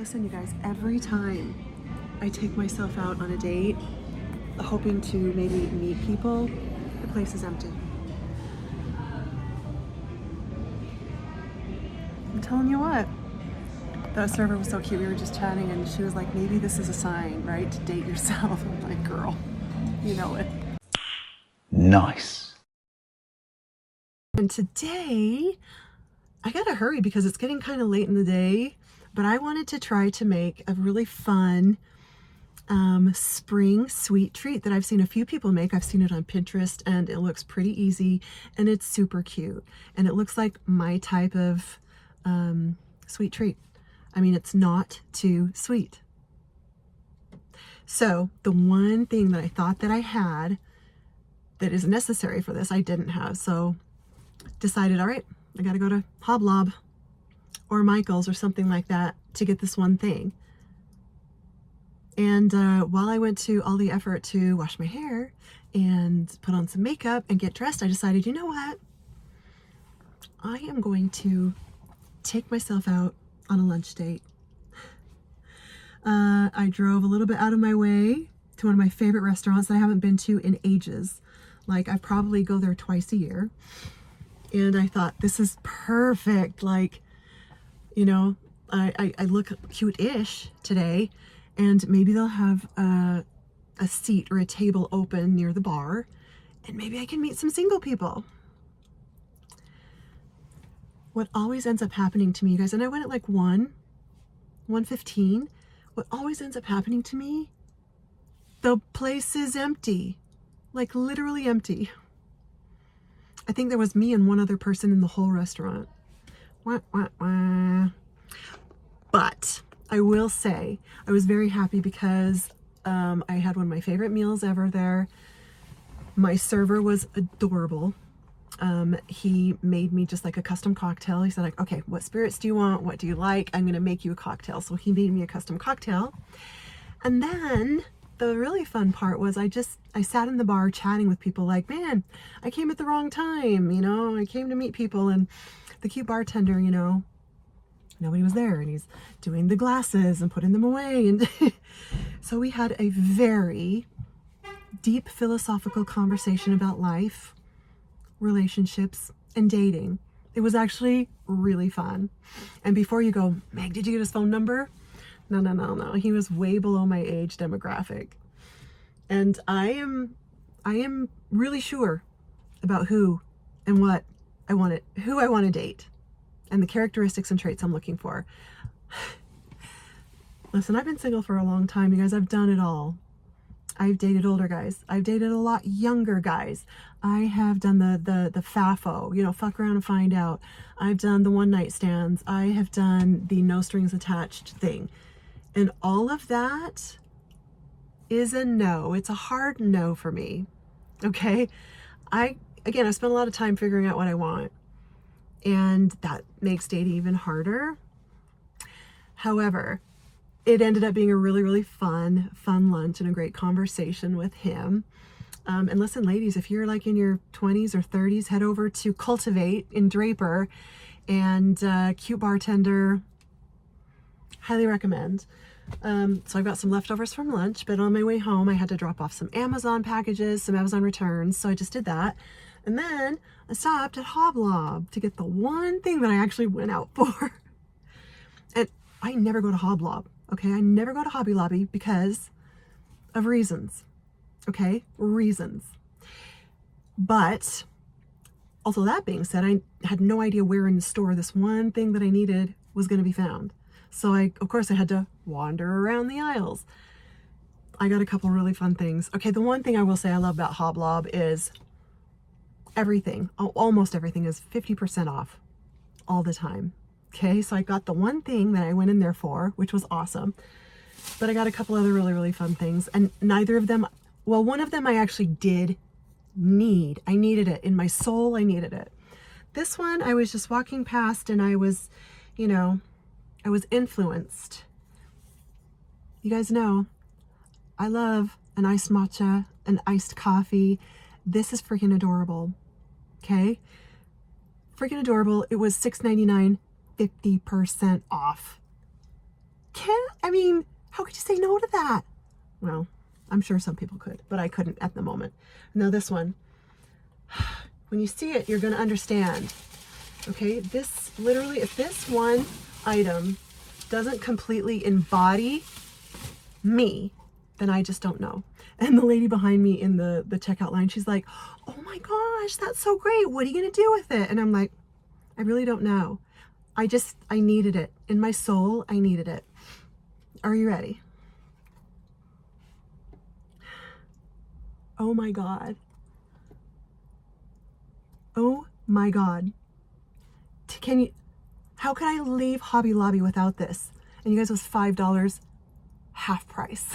Listen, you guys, every time I take myself out on a date, hoping to maybe meet people, the place is empty. I'm telling you what, that server was so cute. We were just chatting and she was like, maybe this is a sign, right? To date yourself. I'm like, girl, you know it. Nice. And today, I gotta hurry because it's getting kind of late in the day, but I wanted to try to make a really fun spring sweet treat that I've seen a few people make. I've seen it on Pinterest and it looks pretty easy and it's super cute. And it looks like my type of sweet treat. I mean, it's not too sweet. So the one thing that I thought that I had that is necessary for this, I didn't have. So decided, all right, I got to go to Hoblob or Michael's or something like that to get this one thing. And while I went to all the effort to wash my hair and put on some makeup and get dressed, I decided, you know what? I am going to take myself out on a lunch date. I drove a little bit out of my way to one of my favorite restaurants that I haven't been to in ages. Like, I probably go there twice a year. And I thought, this is perfect. Like, you know, I look cute-ish today, and maybe they'll have a seat or a table open near the bar, and maybe I can meet some single people. What always ends up happening to me, you guys, and I went at like 1:15. What always ends up happening to me, the place is empty, like literally empty. I think there was me and one other person in the whole restaurant. Wah, wah, wah. But I will say I was very happy because I had one of my favorite meals ever there. My server was adorable. He made me just like a custom cocktail. He said, like, okay, what spirits do you want? What do you like? I'm going to make you a cocktail. So he made me a custom cocktail. And then the really fun part was I sat in the bar chatting with people like, man, I came at the wrong time. You know, I came to meet people, and the cute bartender, you know, nobody was there, and he's doing the glasses and putting them away. And so we had a very deep philosophical conversation about life, relationships, and dating. It was actually really fun. And before you go, Meg, did you get his phone number? No. He was way below my age demographic. And I am really sure about who and what I want to date and the characteristics and traits I'm looking for. Listen, I've been single for a long time, you guys. I've done it all. I've dated older guys. I've dated a lot younger guys. I have done the FAFO, you know, fuck around and find out. I've done the one night stands. I have done the no strings attached thing. And all of that is a no. It's a hard no for me. Okay? I spent a lot of time figuring out what I want. And that makes dating even harder. However, it ended up being a really, really fun lunch and a great conversation with him. And listen, ladies, if you're like in your 20s or 30s, head over to Cultivate in Draper, and cute bartender, highly recommend. So I've got some leftovers from lunch, but on my way home, I had to drop off some Amazon packages, some Amazon returns. So I just did that. And then I stopped at Hoblob to get the one thing that I actually went out for. And I never go to Hoblob. Okay, I never go to Hobby Lobby because of reasons. Okay, reasons. But also, that being said, I had no idea where in the store this one thing that I needed was going to be found. So of course, I had to wander around the aisles. I got a couple really fun things. Okay, the one thing I will say I love about Hoblob is everything, almost everything, is 50% off all the time. Okay, so I got the one thing that I went in there for, which was awesome. But I got a couple other really, really fun things. And neither of them, well, one of them I actually did need. I needed it. In my soul, I needed it. This one, I was just walking past and I was, you know, I was influenced. You guys know, I love an iced matcha, an iced coffee. This is freaking adorable. Okay? Freaking adorable. It was $6.99. 50% off. I mean, how could you say no to that? Well, I'm sure some people could, but I couldn't at the moment. Now this one, when you see it, you're going to understand. Okay, this literally, if this one item doesn't completely embody me, then I just don't know. And the lady behind me in the checkout line, she's like, oh my gosh, that's so great. What are you going to do with it? And I'm like, I really don't know. I needed it. In my soul, I needed it. Are you ready? Oh my God. Oh my God. How can I leave Hobby Lobby without this? And you guys, it was $5, half price.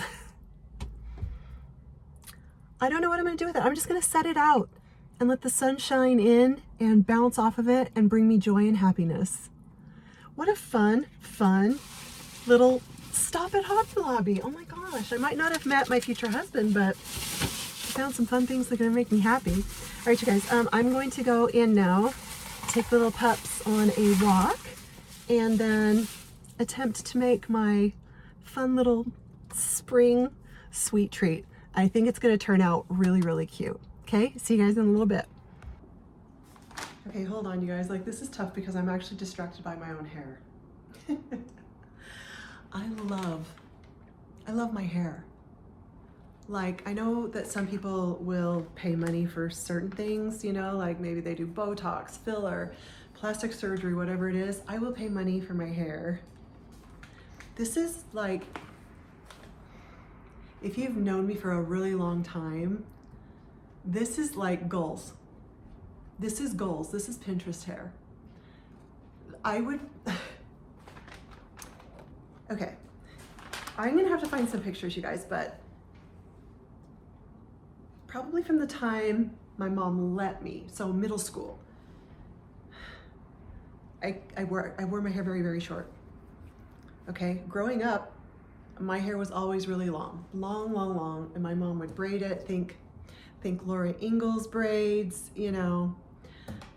I don't know what I'm gonna do with it. I'm just gonna set it out and let the sun shine in and bounce off of it and bring me joy and happiness. What a fun little stop at Hobby Lobby. Oh my gosh, I might not have met my future husband, but I found some fun things that are gonna make me happy. All right, you guys, I'm going to go in now, take the little pups on a walk, and then attempt to make my fun little spring sweet treat. I think it's gonna turn out really, really cute. Okay, see you guys in a little bit. Okay, hold on, you guys. Like, this is tough because I'm actually distracted by my own hair. I love my hair. Like, I know that some people will pay money for certain things, you know, like maybe they do Botox, filler, plastic surgery, whatever it is. I will pay money for my hair. This is like, if you've known me for a really long time, this is like goals. This is goals. This is Pinterest hair. I would, okay. I'm gonna have to find some pictures, you guys, but probably from the time my mom let me, so middle school, I wore my hair very, very short. Okay, growing up, my hair was always really long, and my mom would braid it. Think Laura Ingalls braids, you know.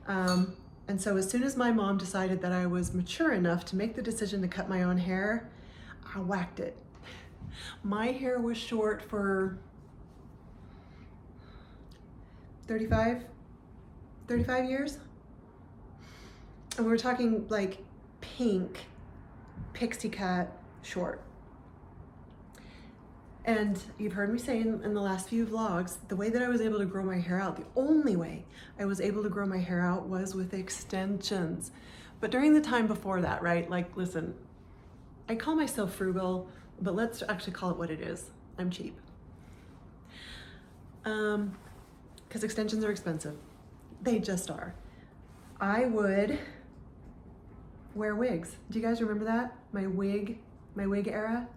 And so as soon as my mom decided that I was mature enough to make the decision to cut my own hair, I whacked it. My hair was short for 35 years. And we're talking like pink, pixie cut, short. And you've heard me say in the last few vlogs, the way that I was able to grow my hair out, the only way I was able to grow my hair out was with extensions. But during the time before that, right? Like, listen, I call myself frugal, but let's actually call it what it is. I'm cheap. Because extensions are expensive. They just are. I would wear wigs. Do you guys remember that? My wig era?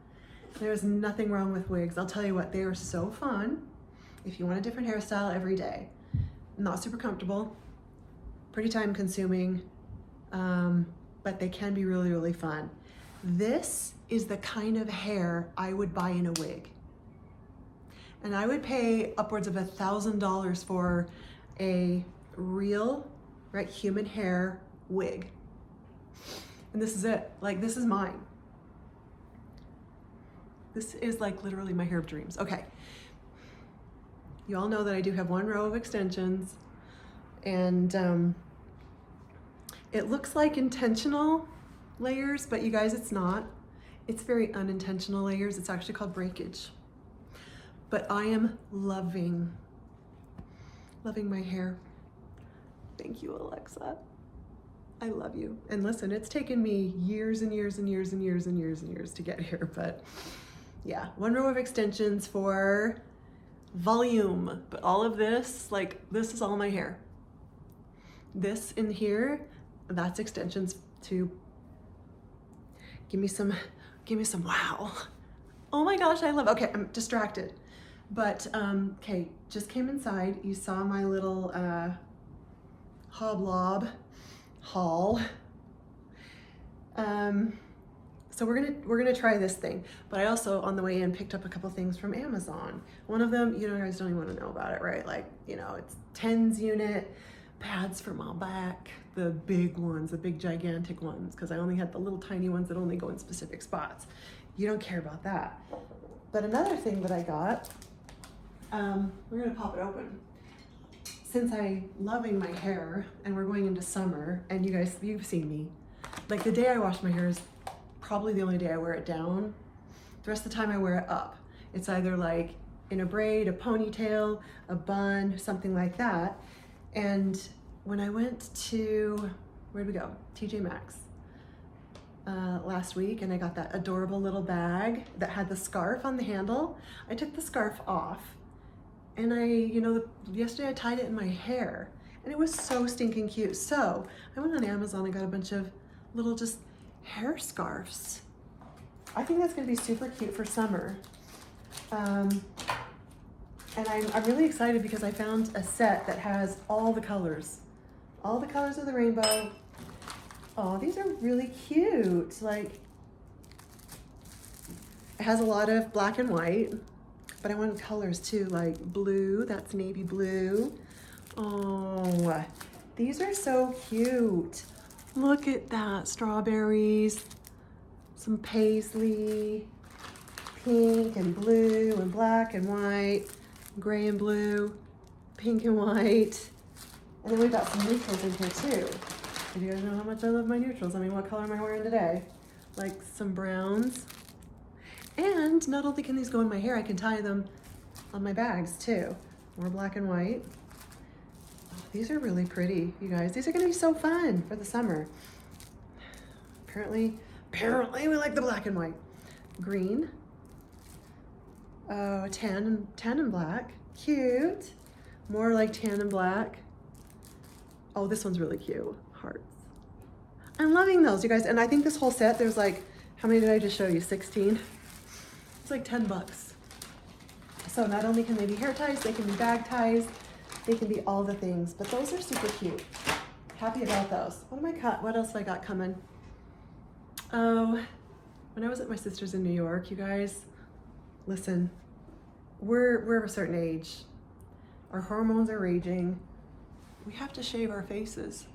There's nothing wrong with wigs. I'll tell you what, they are so fun if you want a different hairstyle every day. Not super comfortable, pretty time consuming, but they can be really, really fun. This is the kind of hair I would buy in a wig. And I would pay upwards of $1,000 for a real, right, human hair wig. And this is it. Like, this is mine. This is like literally my hair of dreams. Okay. You all know that I do have one row of extensions, and it looks like intentional layers, but you guys, it's not. It's very unintentional layers. It's actually called breakage. But I am loving my hair. Thank you, Alexa. I love you. And listen, it's taken me years and years and years and years and years and years to get here, but yeah, one row of extensions for volume. But all of this, like, this is all my hair. This in here, that's extensions to give me some wow. Oh my gosh, I love, okay, I'm distracted. But, okay, just came inside. You saw my little hoblob haul. So we're gonna try this thing. But I also, on the way in, picked up a couple things from Amazon. One of them, you know, you guys don't even want to know about it, right? Like, you know, it's TENS unit, pads for my back, the big ones, the big gigantic ones, because I only had the little tiny ones that only go in specific spots. You don't care about that. But another thing that I got, we're gonna pop it open. Since I'm loving my hair and we're going into summer, and you guys, you've seen me, like the day I wash my hair is probably the only day I wear it down. The rest of the time I wear it up. It's either like in a braid, a ponytail, a bun, something like that. And when I went to, where'd we go? TJ Maxx last week, and I got that adorable little bag that had the scarf on the handle. I took the scarf off, and yesterday I tied it in my hair, and it was so stinking cute. So I went on Amazon and got a bunch of little just hair scarves. I think that's gonna be super cute for summer. And I'm really excited because I found a set that has all the colors of the rainbow. Oh, these are really cute. Like, it has a lot of black and white, but I wanted colors too, like blue, that's navy blue. Oh, these are so cute. Look at that, strawberries, some paisley, pink and blue and black and white, gray and blue, pink and white. And then we've got some neutrals in here too. Do you guys know how much I love my neutrals? I mean, what color am I wearing today? Like some browns. And not only can these go in my hair, I can tie them on my bags too. More black and white. Oh, these are really pretty, you guys. These are gonna be so fun for the summer. Apparently we like the black and white. Green. Oh, tan and black. Cute. More like tan and black. Oh, this one's really cute. Hearts. I'm loving those, you guys. And I think this whole set, there's like, how many did I just show you? 16? It's like 10 bucks. So not only can they be hair ties, they can be bag ties, they can be all the things, but those are super cute. Happy about those. What else have I got coming? Oh, when I was at my sister's in New York, you guys, listen, we're of a certain age. Our hormones are raging. We have to shave our faces.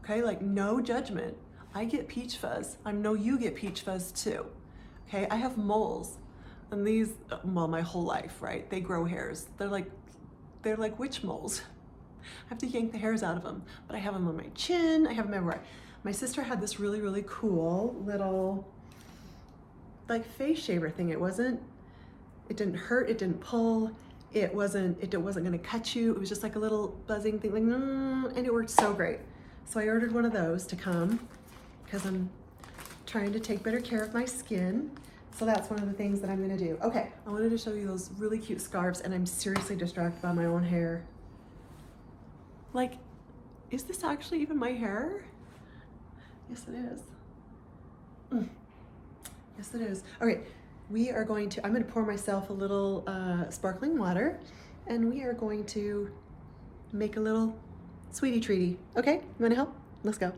Okay, like no judgment. I get peach fuzz. I know you get peach fuzz too. Okay, I have moles, and these, well, my whole life, right? They grow hairs. They're like witch moles. I have to yank the hairs out of them, but I have them on my chin. I have them everywhere. My sister had this really, really cool little like face shaver thing. It didn't hurt. It didn't pull. It wasn't gonna cut you. It was just like a little buzzing thing, like, and it worked so great. So I ordered one of those to come because I'm trying to take better care of my skin. So that's one of the things that I'm gonna do. Okay, I wanted to show you those really cute scarves, and I'm seriously distracted by my own hair. Like, is this actually even my hair? Yes, it is. Yes, it is. Okay, I'm gonna pour myself a little sparkling water, and we are going to make a little sweetie treaty. Okay, you wanna help? Let's go.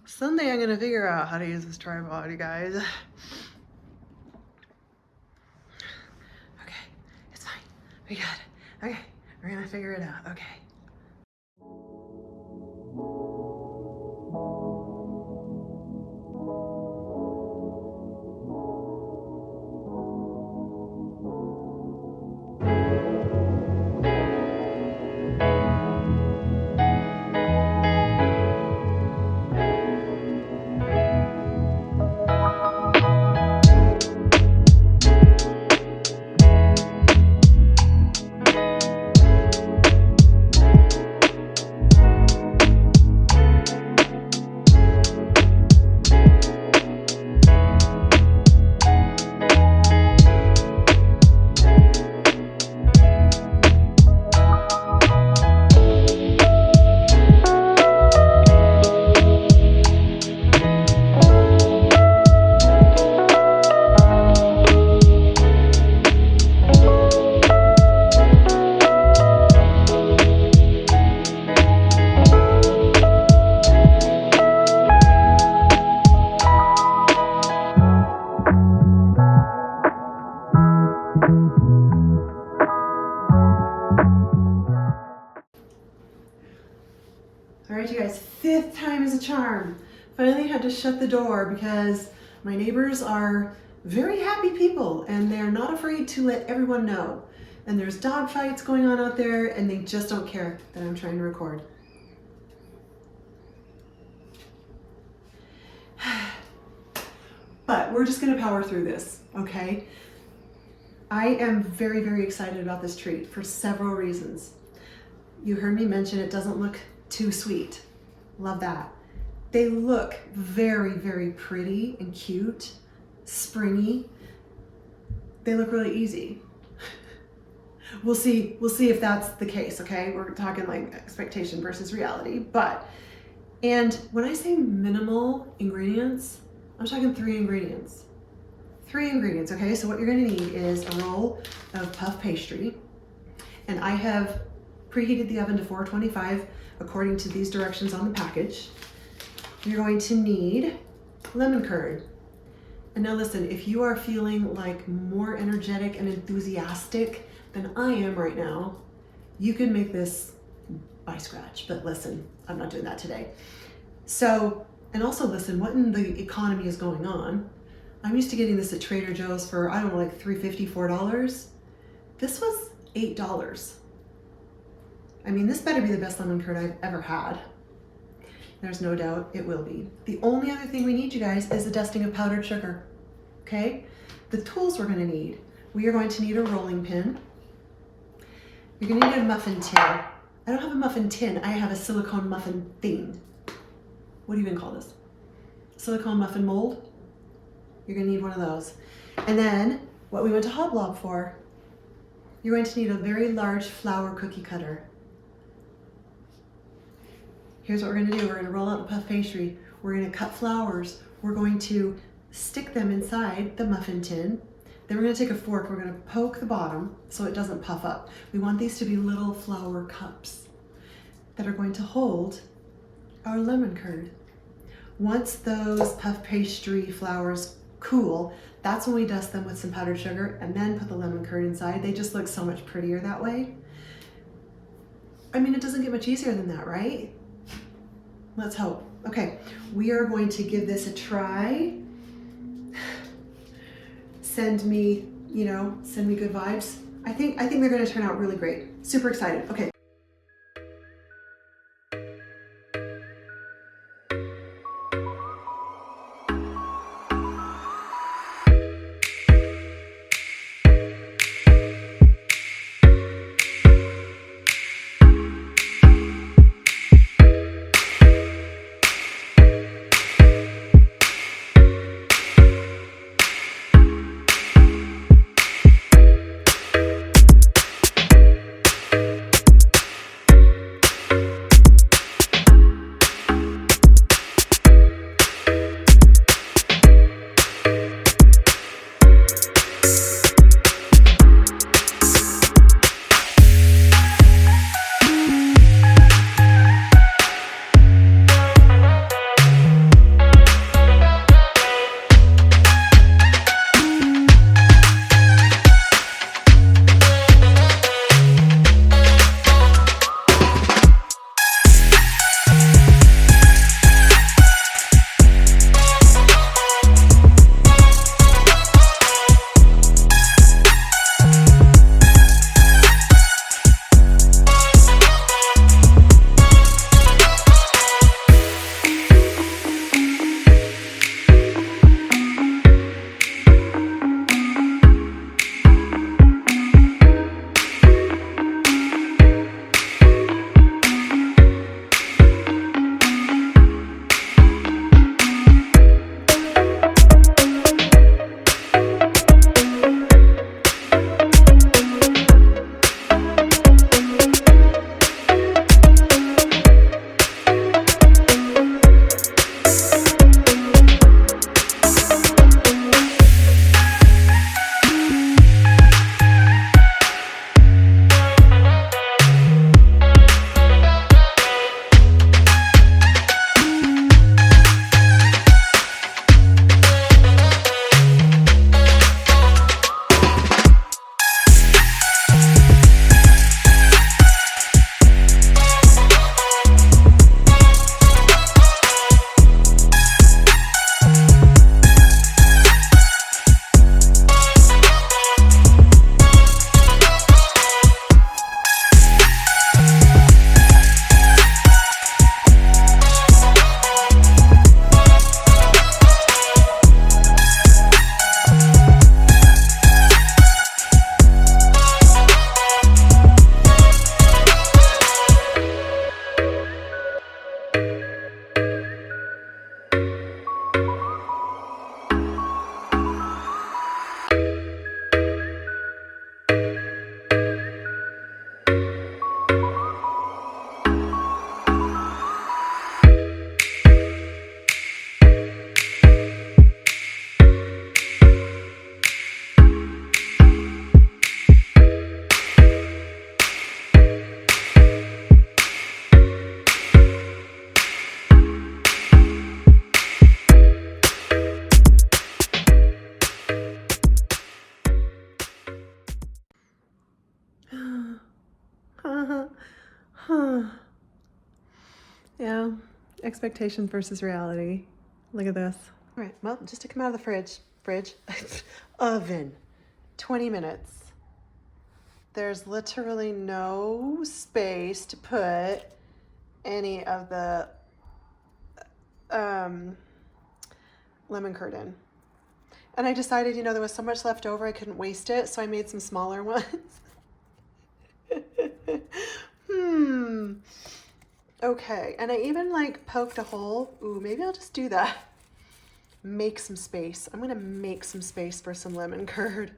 Someday I'm gonna figure out how to use this tripod, you guys. Okay, it's fine. We got it. Okay, we're gonna figure it out. Okay. All right, you guys, 5th time is a charm. Finally had to shut the door because My neighbors are very happy people and they're not afraid to let everyone know. And there's dog fights going on out there and they just don't care that I'm trying to record. But we're just gonna power through this, okay? I am very, very excited about this treat for several reasons. You heard me mention it doesn't look too sweet. Love that. They look very, very pretty and cute, springy. They look really easy. We'll see if that's the case, okay? We're talking like expectation versus reality, and when I say minimal ingredients, I'm talking 3 ingredients. 3 ingredients, okay? So what you're gonna need is a roll of puff pastry, and I have preheated the oven to 425 according to these directions on the package. You're going to need lemon curd. And now listen, if you are feeling like more energetic and enthusiastic than I am right now, you can make this by scratch, but listen, I'm not doing that today. So, and also listen, what in the economy is going on? I'm used to getting this at Trader Joe's for, I don't know, like $3.50, $4. This was $8. I mean, this better be the best lemon curd I've ever had. There's no doubt it will be. The only other thing we need, you guys, is a dusting of powdered sugar, okay? The tools we're gonna need. We are going to need a rolling pin. You're gonna need a muffin tin. I don't have a muffin tin, I have a silicone muffin thing. What do you even call this? Silicone muffin mold? You're gonna need one of those. And then, what we went to Hoblob for, you're going to need a very large flour cookie cutter. Here's what we're gonna do. We're gonna roll out the puff pastry. We're gonna cut flowers. We're going to stick them inside the muffin tin. Then we're gonna take a fork. We're gonna poke the bottom so it doesn't puff up. We want these to be little flower cups that are going to hold our lemon curd. Once those puff pastry flowers cool, that's when we dust them with some powdered sugar and then put the lemon curd inside. They just look so much prettier that way. I mean, it doesn't get much easier than that, right? Let's hope. Okay, we are going to give this a try. Send me good vibes. I think they're gonna turn out really great. Super excited. Okay. Expectation versus reality. Look at this. All right, well, just to come out of the fridge, oven, 20 minutes. There's literally no space to put any of the lemon curd in. And I decided, there was so much left over, I couldn't waste it, so I made some smaller ones. Okay, and I even poked a hole. Ooh, maybe I'll just do that. Make some space. I'm gonna make some space for some lemon curd.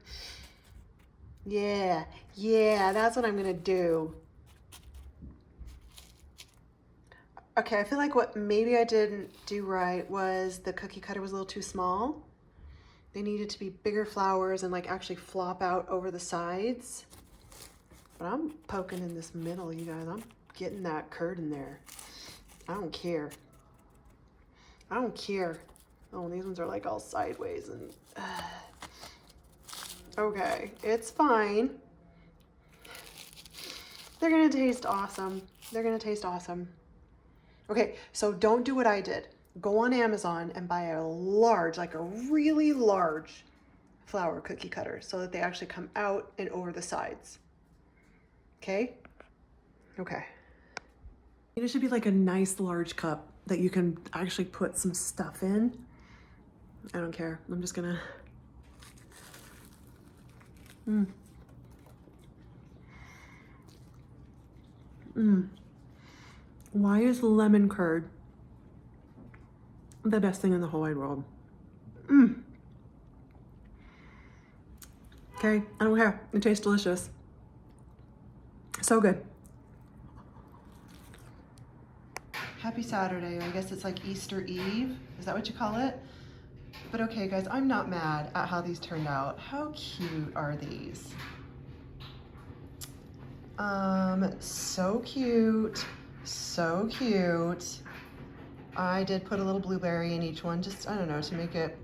Yeah, that's what I'm gonna do. Okay, I feel like what maybe I didn't do right was the cookie cutter was a little too small. They needed to be bigger flowers and actually flop out over the sides. But I'm poking in this middle, you guys. I'm getting that curd in there. I don't care. Oh, these ones are all sideways and okay, it's fine. They're gonna taste awesome. Okay, so don't do what I did. Go on Amazon and buy a really large flower cookie cutter so that they actually come out and over the sides. Okay? Okay. It should be a nice large cup that you can actually put some stuff in. I don't care. I'm just gonna. Why is lemon curd the best thing in the whole wide world? Okay, I don't care. It tastes delicious. So good. Happy Saturday. I guess it's Easter Eve. Is that what you call it? But okay, guys, I'm not mad at how these turned out. How cute are these? So cute. So cute. I did put a little blueberry in each one, just, I don't know, to make it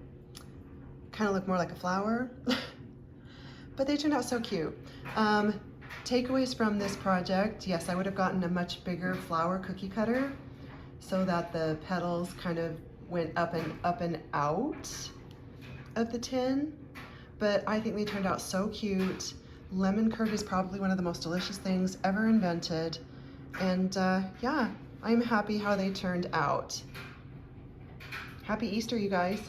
kind of look more like a flower. But they turned out so cute. Takeaways from this project, yes, I would have gotten a much bigger flower cookie cutter so that the petals kind of went up and out of the tin. But I think they turned out so cute. Lemon curd is probably one of the most delicious things ever invented. And yeah, I'm happy how they turned out. Happy Easter, you guys.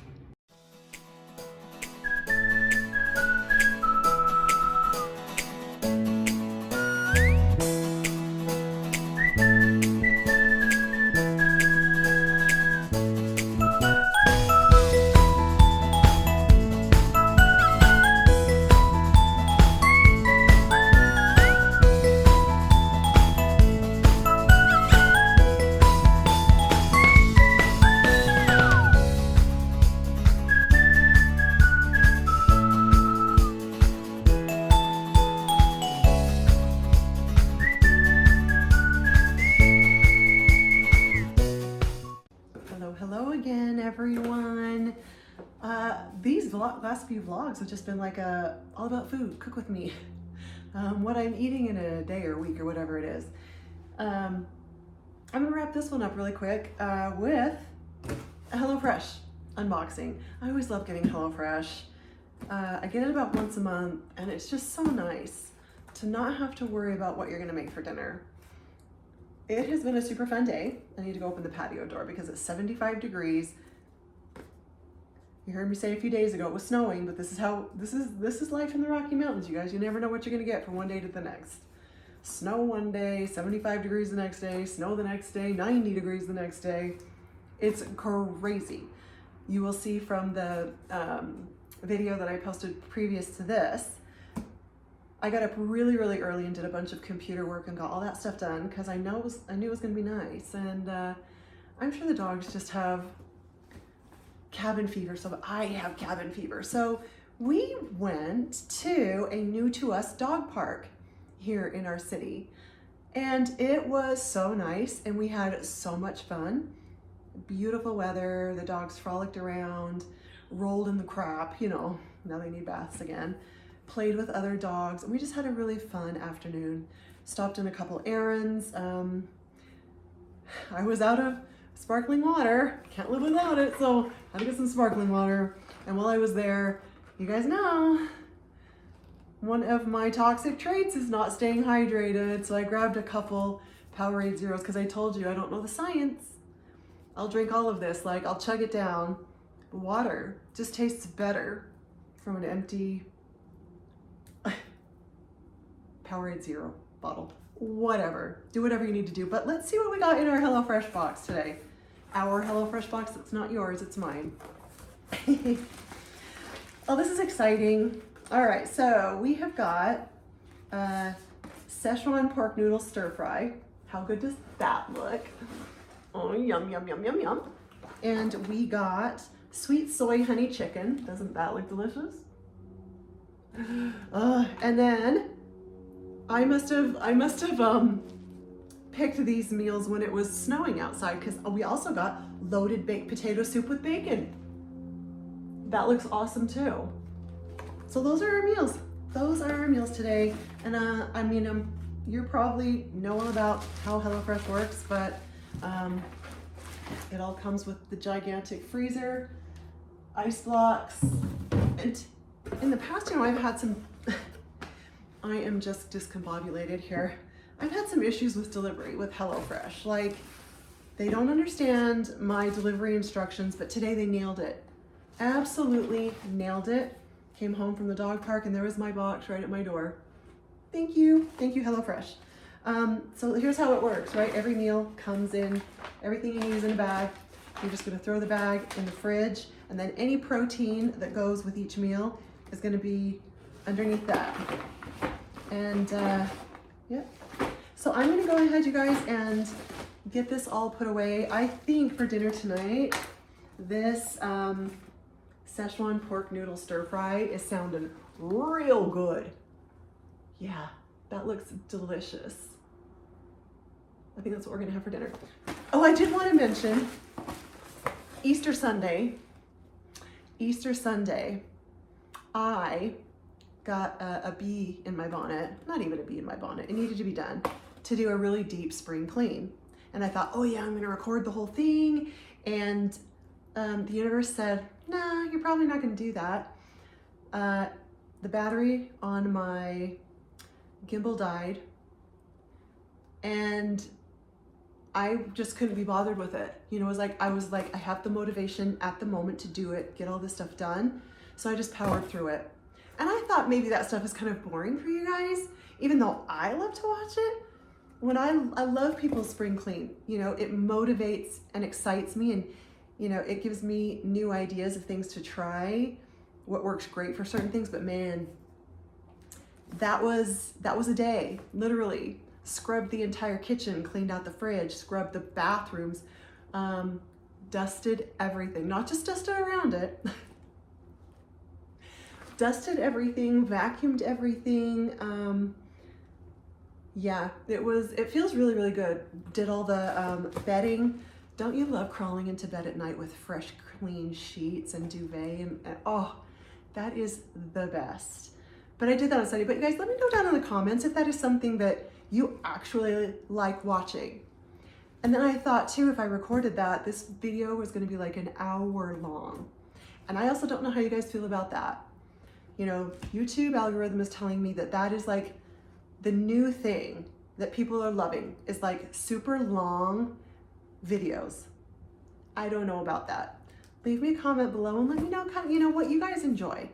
Hello again, everyone. These last few vlogs have just been all about food, cook with me. What I'm eating in a day or week or whatever it is. I'm gonna wrap this one up really quick with a HelloFresh unboxing. I always love getting HelloFresh. I get it about once a month and it's just so nice to not have to worry about what you're gonna make for dinner. It has been a super fun day. I need to go open the patio door because it's 75 degrees. You heard me say a few days ago it was snowing, but this is life in the Rocky Mountains, you guys. You never know what you're gonna get from one day to the next. Snow one day, 75 degrees the next day, snow the next day, 90 degrees the next day. It's crazy. You will see from the video that I posted previous to this, I got up really early and did a bunch of computer work and got all that stuff done because I knew it was going to be nice. And I'm sure the dogs just have cabin fever, so I have cabin fever. So we went to a new to us dog park here in our city. And it was so nice and we had so much fun. Beautiful weather, the dogs frolicked around, rolled in the crap, now they need baths again. Played with other dogs, and we just had a really fun afternoon. Stopped in a couple errands. I was out of sparkling water. Can't live without it, so had to get some sparkling water. And while I was there, you guys know, one of my toxic traits is not staying hydrated. So I grabbed a couple Powerade Zeros because I told you I don't know the science. I'll drink all of this, like I'll chug it down. Water just tastes better from an empty Powerade Zero bottle. Whatever, do whatever you need to do. But let's see what we got in our HelloFresh box today. Our HelloFresh box, it's not yours, it's mine. Oh, this is exciting. All right, so we have got Szechuan pork noodle stir fry. How good does that look? Oh, yum, yum, yum, yum, yum. And we got sweet soy honey chicken. Doesn't that look delicious? And then I must have picked these meals when it was snowing outside because we also got loaded baked potato soup with bacon. That looks awesome too. So those are our meals. Those are our meals today. And I mean, you probably know all about how HelloFresh works, but it all comes with the gigantic freezer, ice blocks, and in the past, you know, I've had some, I am just discombobulated here. I've had some issues with delivery with HelloFresh. Like, they don't understand my delivery instructions, but today they nailed it. Absolutely nailed it. Came home from the dog park and there was my box right at my door. Thank you HelloFresh. So here's how it works, right? Every meal comes in, everything you use in a bag. You're just gonna throw the bag in the fridge, and then any protein that goes with each meal is gonna be underneath that. And yeah. So I'm gonna go ahead, you guys, and get this all put away. I think for dinner tonight, this Szechuan pork noodle stir fry is sounding real good. Yeah, that looks delicious. I think that's what we're gonna have for dinner. Oh, I did want to mention Easter Sunday, I got a bee in my bonnet, not even a bee in my bonnet, it needed to be done to do a really deep spring clean. And I thought, oh yeah, I'm gonna record the whole thing. And the universe said, nah, you're probably not gonna do that. The battery on my gimbal died and I just couldn't be bothered with it. You know, I was like, I have the motivation at the moment to do it, get all this stuff done. So I just powered through it. And I thought maybe that stuff is kind of boring for you guys, even though I love to watch it. When I love people's spring clean, you know, it motivates and excites me, and, you know, it gives me new ideas of things to try, what works great for certain things. But man, that was a day, literally. Scrubbed the entire kitchen, cleaned out the fridge, scrubbed the bathrooms, dusted everything, not just dusted around it, dusted everything, vacuumed everything. Yeah, it feels really, really good. Did all the bedding. Don't you love crawling into bed at night with fresh, clean sheets and duvet? And oh, that is the best. But I did that on Sunday. But you guys, let me know down in the comments if that is something that you actually like watching. And then I thought too, if I recorded that, this video was gonna be like an hour long. And I also don't know how you guys feel about that. You know, YouTube algorithm is telling me that that is like the new thing that people are loving, is like super long videos. I don't know about that. Leave me a comment below and let me know, you know, what you guys enjoy.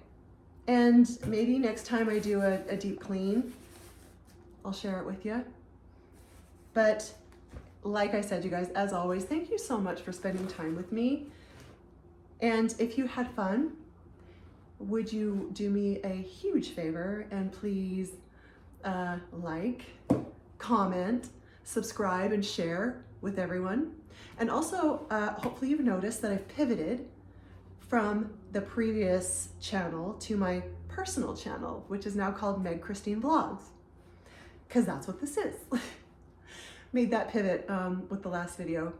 And maybe next time I do a deep clean, I'll share it with you. But like I said, you guys, as always, thank you so much for spending time with me. And if you had fun, would you do me a huge favor and please like, comment, subscribe, and share with everyone. And also, hopefully you've noticed that I've pivoted from the previous channel to my personal channel, which is now called Meg Christine Vlogs, because that's what this is. Made that pivot with the last video.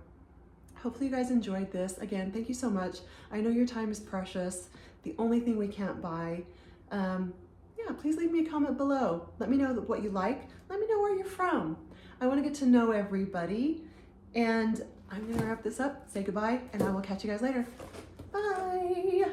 Hopefully you guys enjoyed this. Again, thank you so much. I know your time is precious. The only thing we can't buy. Yeah, please leave me a comment below. Let me know what you like. Let me know where you're from. I want to get to know everybody. And I'm gonna wrap this up, say goodbye, and I will catch you guys later. Bye.